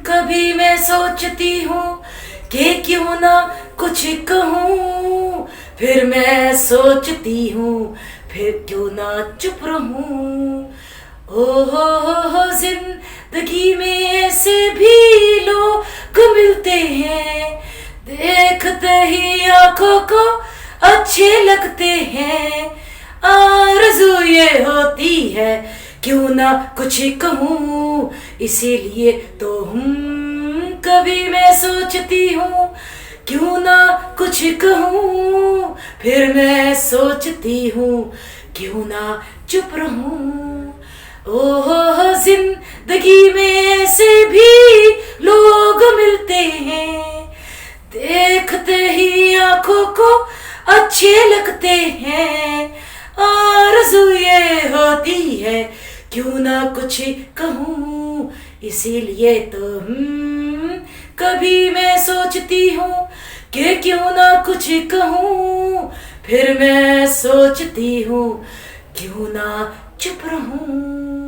कभी मैं सोचती हूँ कि क्यों ना कुछ कहूँ, फिर मैं सोचती हूँ फिर क्यों ना चुप रहूँ। ओ हो जिंदगी में ऐसे भी लोग मिलते हैं, देखते ही आंखों को अच्छे लगते हैं। आरज़ू ये होती है क्यों ना कुछ कहूँ, इसीलिए तो कभी मैं सोचती हूँ क्यों ना कुछ कहूँ, फिर मैं सोचती हूँ क्यों ना चुप रहूँ। ओहो जिंदगी में ऐसे भी लोग मिलते हैं, देखते ही आंखों को अच्छे लगते हैं। आरज़ू ये होती है क्यों ना कुछ कहूँ, इसीलिए तो कभी मैं सोचती हूँ कि क्यों ना कुछ कहूँ, फिर मैं सोचती हूँ क्यों ना चुप रहूँ।